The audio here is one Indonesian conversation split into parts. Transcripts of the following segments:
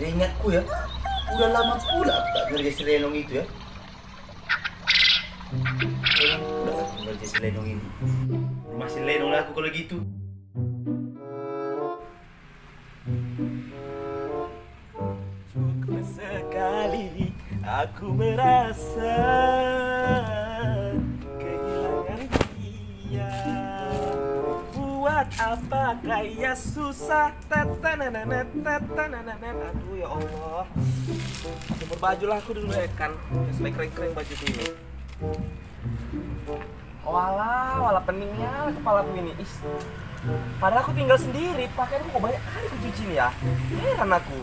Seingatku ya, udah lama pula aku tak ngerjain si Lenong itu ya. Udah aku ngerjain si Lenong ini. Rumah si Lenong lah aku kalau gitu. Cukup sekali aku merasa kehilangan dia. Buat apa kaya susah. Aduh ya Allah. Jemur baju lah aku dulu ya kan. Supaya kering-kering baju ini. Walah peningnya kepala aku ini. Padahal aku tinggal sendiri, pakaianku kok banyak kali aku cuci nih ya. Heran aku.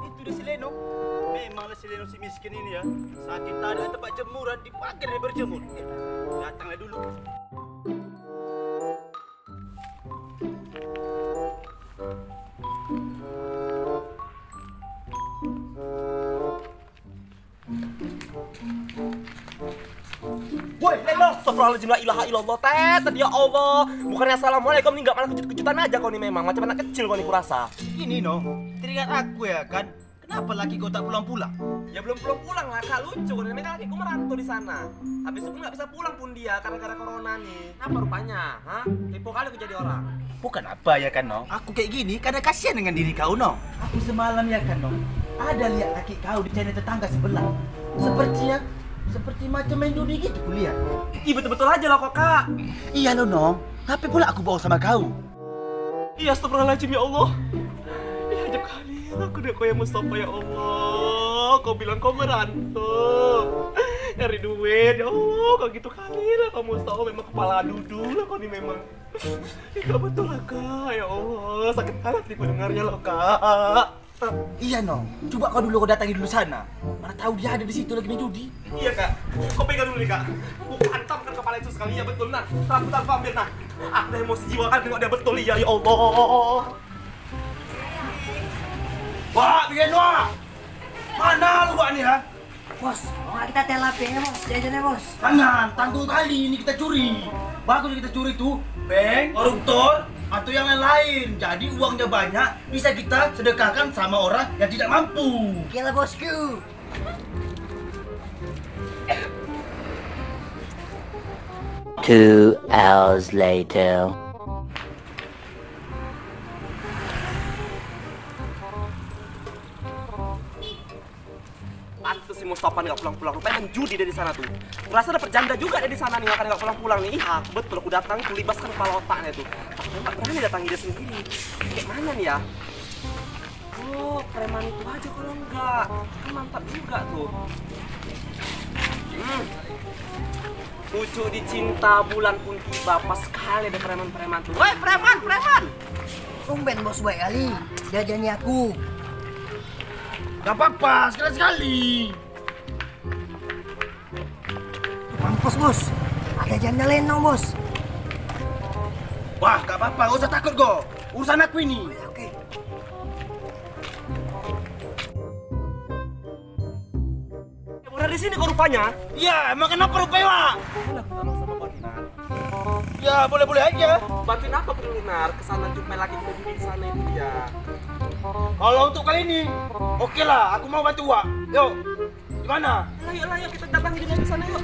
Itu dia si Lenong. Memanglah si Lenong si miskin ini ya. Saking tak ada tempat jemuran, dipakai dia berjemur. Datanglah dulu. Woi, Lenong! Astagfirullahaladzim, la ilaha illallah, Tet! Ya Allah! Bukannya assalamualaikum nih, nggak malah kejut-kejutan aja kau nih memang. Macam anak kecil kau nih kurasa. Ini no, teringat aku ya kan. Kenapa laki kau tak pulang-pulang? Ya belum pulang lah, Kak. Lucu. Memang laki ku merantau di sana. Habis itu nggak bisa pulang pun dia karena gara corona nih. Apa rupanya? Hah? Tipu kali aku jadi orang. Bukan apa ya kan no? Aku kayak gini karena kasihan dengan diri kau no. Aku semalam ya kan no. Ada lihat laki kau di channel tetangga sebelah. Seperti macam main judi gitu kuliah. Ih, betul-betul aja lah kok, Kak. Iya lo no. Tapi pula aku bawa sama kau. Iya, astagfirullahaladzim ya Allah. Iya, ajab kali. Aku udah kayak Mustafa ya Allah. Kau bilang kau merantau. Nyari duit ya Allah. Kau gitu kali lah kau Mustafa. Memang kepala dudu lah kau nih memang. Iya betul lah Kak. Ya Allah. Sakit hati ku dengarnya loh Kak. Iya no. Coba kau dulu kau datangi dulu sana. Mana tahu dia ada di situ lagi main judi. Iya Kak. Kau pegang dulu nih Kak. Aku hantamkan kepala itu sekali ya betul nah. Rambutan kau ambil nah. Aku udah emosi jiwa kan tengok dia betul ya Allah. Wah, bikin wah. Mana lu Wak nih ha? Bos, mau kita telapnya bos, jajannya bos. Jangan, tanggung kali ini kita curi. Bagus kita curi tuh bank, koruptor, atau yang lain-lain. Jadi uangnya banyak, bisa kita sedekahkan sama orang yang tidak mampu. Gila bosku. 2 hours later. Pantes si Mustafa nih gak pulang-pulang. Rupanya menjudi dari sana tuh. Ngerasa dapet janda juga dari sana nih makanya gak pulang-pulang nih. Iya, betul aku datang kulibaskan kepala otaknya tuh. Aku gak berani datangi dia sendiri. Kayak mana nih ya? Oh, preman itu aja kalau enggak. Kan mantap juga tuh. Lucu dicinta bulan pun tiba. Pas sekali ada preman-preman tuh. Woi, preman! Tumben bos baik kali, jajannya aku. Gak apa-apa, sekali-sekali. Mampus bos, ada janda Lenong bos. Wah, gak apa-apa, gak usah takut go. Urusan aku ini. Oke. Udah di sini kok rupanya. Ya, emang kenapa rupanya Wak? Boleh aku tolong sama kau Dinar? Ya, boleh-boleh aja. Bantuin apa perlu Dinar? Kesana jumpa laki kita di sana itu dia. Kalau untuk kali ini, oke lah, aku mau bantu Wak. Yuk, gimana? Ayo kita datangi dia di sana yuk.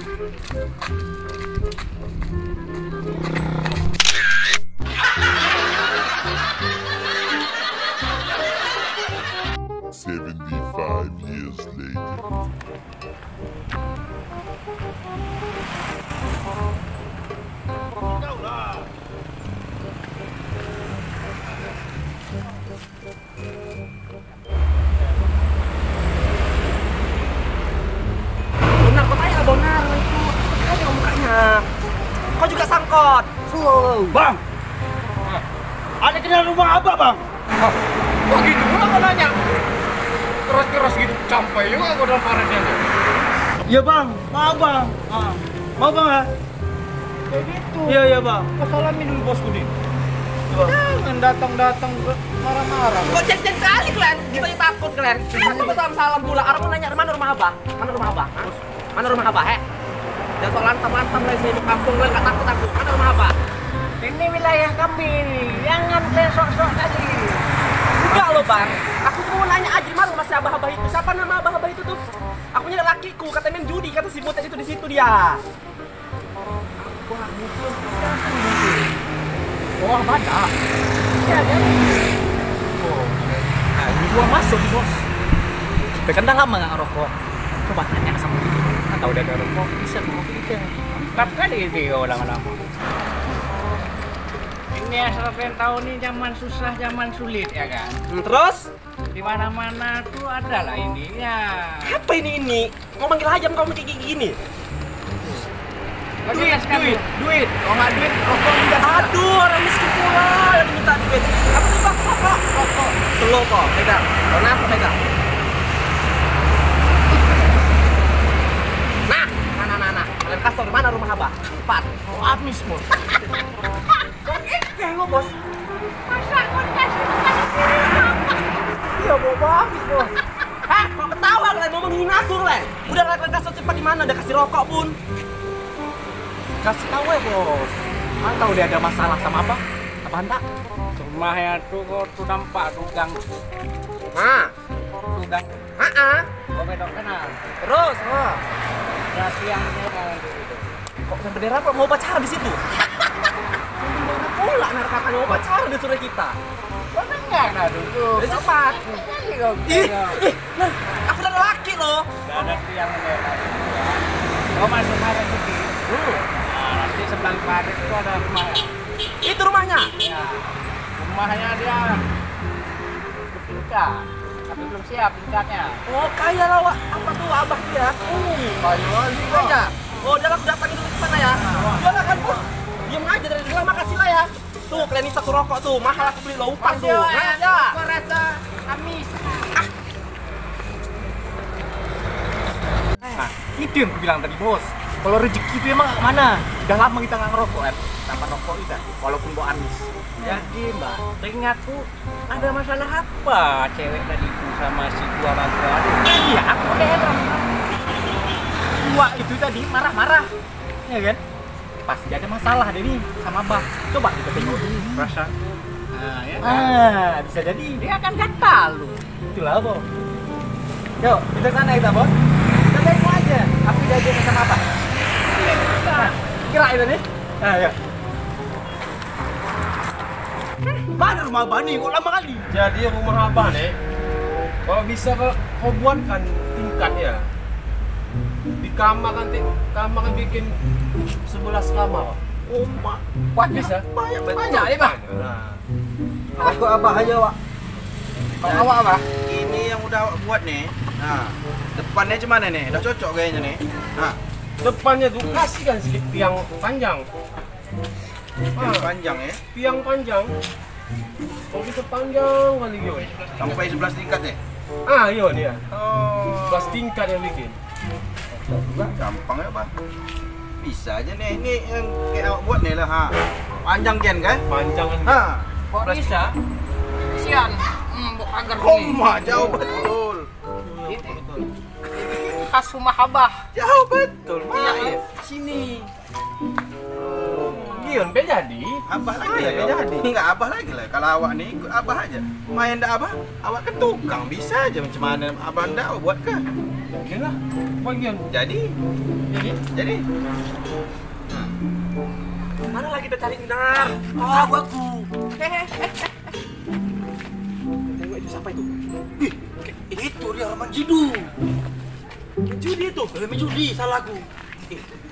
"75 years later." Kau lah. Bonar, kau tanya Bonar itu. Ayo mukanya. Kau juga sangkot. Slow. Bang, ada kenal rumah apa bang? Kok gitu pula kau nanya? Keras-keras gitu, sampai juga kau dalam paretnya. Iya bang, mau bang. Mau bang ya? Kayak gitu. Iya bang. Kau salamin dulu bosku nih. Jangan datang-datang marah-marah. Kok cek-cek kali kalian? Kita takut kalian. Kita salam pula. Orang mau nanya mana rumah abah? Mana rumah abah? Hah? Mana rumah abah? Jangan sok lantam-lantam lah sini di kampung kalian nggak takut. Mana rumah abah? Ini wilayah kami nih. Jangan kalian sok-sok tadi. Enggak loh bang, aku cuma mau nanya aja mana masih abah-abah itu. Siapa nama abah-abah itu tuh? Aku nyari lakiku, kata main judi, kata si botet itu di situ dia. Oh, ada. Ya, ada. Nah, ini gua masuk bos. Kita kan udah lama nggak ngerokok. Coba tanya sama dia. Atau udah ada rokok bisa ngomong kita. Mantap kali itu lama-lama. Ini asal kalian tahu nih zaman susah, zaman sulit ya kan. Terus? Di mana-mana tuh ada lah ini ya. Apa ini? Mau manggil aja kau kayak gini? Duit. Kalau nggak duit, rokok juga. Aduh, orang miskin pula yang minta duit. Apa nih bang? Rokok. Slow kok, pegang. Kenapa pegang? Nah. Kalian kasih di mana rumah abah? Cepat. Oh, habis bos. Kayak lo bos. Masa kau kasih apa? Iya bawa habis bos. Hah? Kok ketawa kalian mau menghina aku kalian? Udah kalian kasih cepat di mana? Udah kasih rokok pun. Kasih tahu ya bos. Atau udah ada masalah sama apa? Apaan tak? Rumahnya tuh kok tuh nampak tuh gang. Nah. Tuh gang. Kau bedok kenal. Terus. Berarti yang itu. Kok yang bendera kok mau pacaran di situ? Mana pula narkakan mau pacaran di sore kita? Kau enggak ada dulu. Udah cepat. Ih, nah, aku udah laki loh. Gak ada tiang bendera. Kau masuk marah sedikit. Nah, nanti sebelah parit itu ada rumahnya. Itu rumahnya. Ya, rumahnya dia bertingkat, tapi belum siap tingkatnya. Oh, kaya lah, Wak. Apa tuh abah dia? Kaya. Oh, udah aku datangin dulu ke sana ya. Udah kan, bos. Diam aja dari dulu, makasih lah ya. Tuh, kalian ini satu rokok tuh, mahal aku beli lo upah tuh. Nah, ya. Kau rasa amis. Nah, itu yang aku bilang tadi bos. Kalau rezeki itu emang mana? Udah lama kita nggak ngerokok kan? Tanpa rokok kita, walaupun bawa amis. Jadi mbak, teringatku ada masalah apa cewek tadi itu sama si gua bantu aduh. Iya, aku heran. Tua itu tadi marah-marah, ya kan? Pasti ada masalah deh nih sama abah. Coba kita tengok dulu. Rasa. Nah, ya. Bisa jadi. Dia kan gak tahu. Itulah bos. Yuk, kita sana kita bos. Kita tengok aja. Apa dia sama apa? Kira itu nih. Nah, ya. Mana rumah abah nih? Kok lama kali? Jadi rumah abah nih, kalau bisa kau buatkan tingkat ya. Di kamar kan bikin 11 kamar. Oh, Kuat bisa? banyak ya bang. Nah. Aku abah aja, Wak. Kalau awak apa? Ini yang udah awak buat nih. Nah, depannya gimana nih? Udah cocok kayaknya nih. Nah, Depannya tuh kasih kan sedikit tiang panjang. yang panjang ya. Tiang panjang. Kalau kita panjang kali yo. Sampai 11 tingkat ya. Iya dia. Oh. 11 tingkat yang bikin. Juga gampang ya, Bang. Bisa aja nih. Ini yang kayak awak buat nih lah, ha. Panjang kan? Panjang kan. Ha. Kok bisa? Kesian. Agar Koma jauh betul. khas rumah abah. Jauh betul. Iya, Main. iya. Sini. Gion be jadi. Abah lagi lah ya jadi. Enggak abah lagi lah. Kalau awak nih ikut abah aja. Main dah abah, awak ke tukang bisa aja macam mana abah ndak buat ke. Oke lah. Bagian. Jadi. Jadi. Mana lagi kita cari benar? Tahu aku. Tengok itu siapa itu? Ih, itu dia Rahman Jidu. Judi itu. Judi salah aku.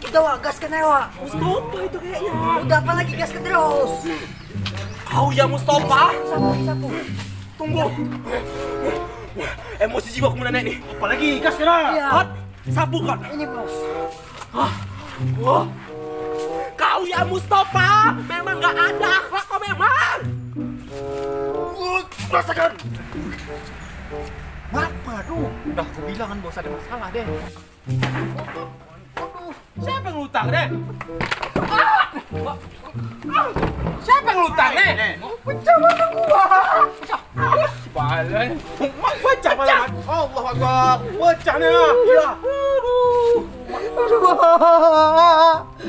Udah Wak, gaskan aja Wak. Mustafa itu kayaknya. Udah apa lagi gaskan terus. Kau ya Mustafa? Sapu. Tunggu. Emosi jiwa aku menenek nih. Apalagi gas kena. Iya. Hot, sapu kan? Ini bos. Wah. Kau ya Mustafa? Memang nggak ada akhlak kau memang. Rasakan. Apa tuh? Udah aku bilang kan bos ada masalah deh. Siapa yang ngutang deh? Siapa yang ngutang deh? Pecah mata gua. Balai. Pecah malah. Allah Akbar. Pecah nih. Ya.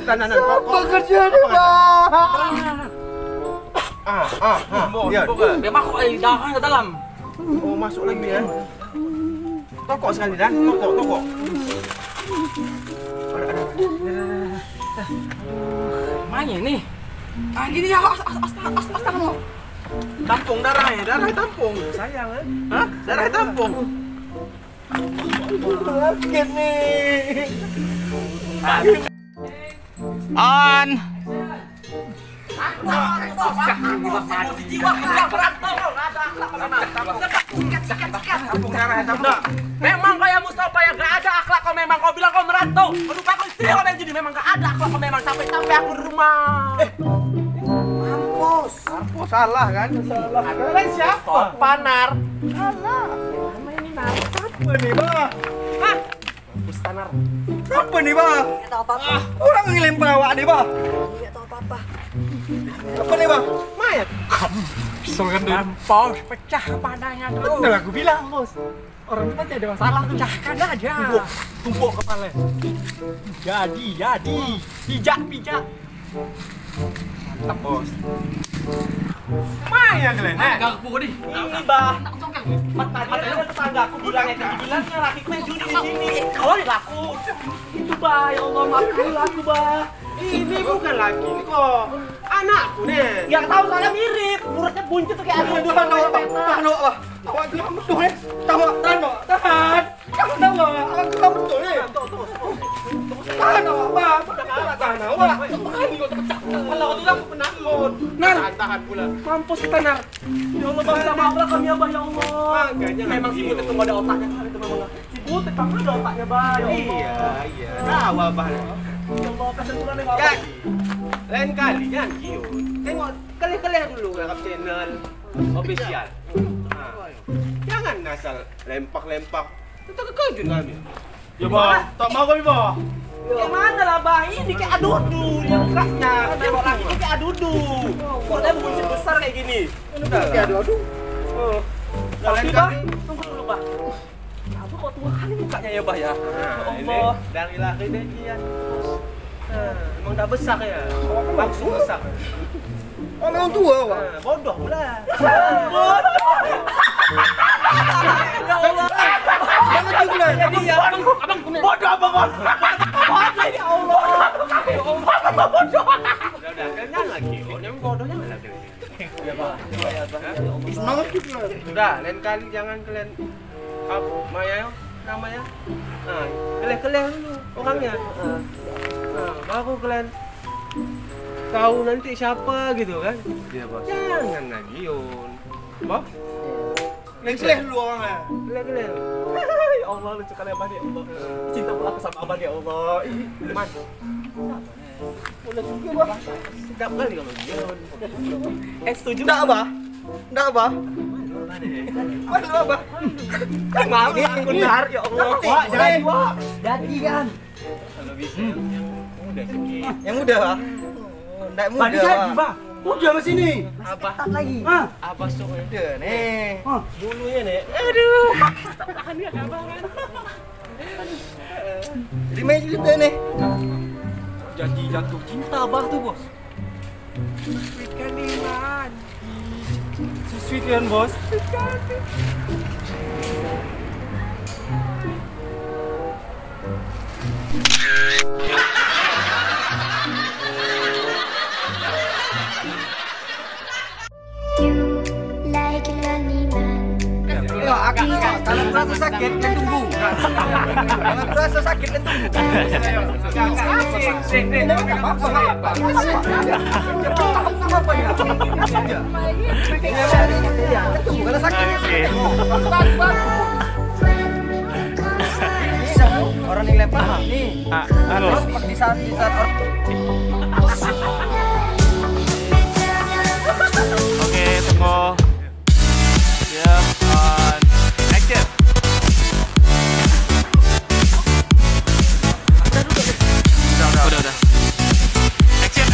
Nah. Kok kerja nih, Bang? Ya. Dia masuk darah ke dalam. Oh, masuk lagi ya. Tokok sekali dan tokok. Mana ni? Gini ya, astaga. Tampung darahnya tampung. Sayang kan? Hah? Darahnya tampung. Sakit nih. On. Tampung darahnya tampung. Memang kayak Mustafa yang gak ada akhlak kau, memang kau bilang kau merantau. Aduh, aku istri kau yang jadi memang gak ada akhlak kau, memang sampai aku di rumah. Mampus salah kan? Salah. Kalian siapa? Panar. Salah. Namanya ini Nar. Siapa nih, Bah? Hah? Panar. Siapa nih, Bah? Tidak tahu apa-apa. Orang ngelempar awak nih, Bah. Tidak tahu apa-apa. Apa nih, Bah? Mayat. Soalkan dulu. Bos, pecah padanya tuh. Betul aku bilang, Bos. Orang kita tidak ada masalah tuh. Pecahkan aja. Tumpuk kepala. Jadi. Pijak. Mantap, Bos. Lumayan kalian, Garpu di. Ini, Bah. Tadi ada tetanggaku bilangnya laki main judi di sini. Kau ada laku. Itu bah, ya Allah, maafkan aku bah. Ini bukan laki, ini kok anakku nih. Yang tahu saya mirip, mulutnya buncit tuh kayak Aduh, tahan, Bah. Awak geram betul nih. Tahan. Kamu tahu, awak geram betul nih. Tahan awak, Bah. Tahan awak. Kalau itu aku penakut. Tahan pula. mampus kita Nar. Ya Allah, bah, minta maaf lah kami ya bah, ya Allah. Makanya Memang si Butet itu nggak ada otaknya kali itu memang. Si Butet kamu ada otaknya bah, ya Allah. Iya. Tawa, Bah. Ya Allah, kasihan pula nih Kan, lain kali jangan giut. Tengok kalian dulu dalam channel official. Jangan asal lempak. Itu kekejut kami. Ya, Bah. Tak mau kami, Bah. Gimana lah bah, ini kayak adudu dia mukanya. Kayak orang ini kayak adudu. Mulutnya buncit besar kayak gini. Kayak aduh. Tapi bah, tunggu dulu bah. Aku kok tua kali mukanya ya bah ya. Nah, ini Allah. dari laki dan dia. Emang tak besar ya? Langsung besar. Oh, memang tua, Pak. Bodoh pula. Ya Allah. Jangan juga. Jadi ya, abang bodoh abang. Bodoh ya Allah. Ya Allah, bodoh. Udah, kalian lagi. Oh, yang bodohnya mana lagi? Ya bah, ya bah. Semangat juga. Udah, lain kali jangan kalian Maya namanya. Nah, keleh dulu orangnya. Nah, baru kalian tahu nanti siapa gitu kan? Iya, Bos. Jangan lagi, Yun. Bos. Keleh dulu orangnya. Keleh. Ya Allah, lucu kali abang ya Allah. Cinta pula aku sama abang ya Allah. Ih, Man. boleh juga bah. Sedap kali kalau dia. Setuju. Enggak, Abah. Mana, Abah? Maaf ya, aku Nar, ya Allah. Wah, jangan, Wah. Jadi kan. Kalau bisa yang muda sedikit. Yang muda, Pak. Nggak muda, Tadi jadi, Pak. Udah mas ini. Abah. Tak lagi. Abah sok ya. Nih. Dulunya nih. Aduh. Tahan ya abang kan. Jadi main juga nih. Janji jatuh cinta Abah tuh, Bos. Sweet Candyman. Sweet kan, Bos? You like a lonely man. Kalau merasa sakit, kalian tunggu. Kalau merasa sakit, kalian tunggu. Kalau sakit, bisa orang yang lempar nih. Terus di saat orang. Oke, tunggu. Siap, on. Action. Udah. Action.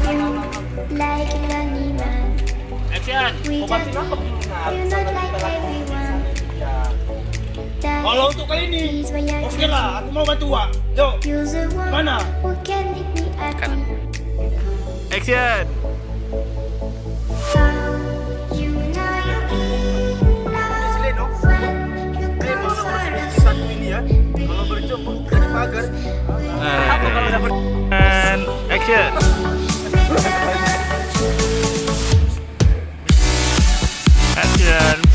You like a lonely man. Action. We don't, you're not like everyone. aku mau bantu Wak. Yuk. You're the one Mana? who can make me happy. Action. You know you're in love Sini dong. when you Ini come malah for masih satu ini ya. Kalau berjumpa bukan di pagar. Apa kalau dapat? And action. Action.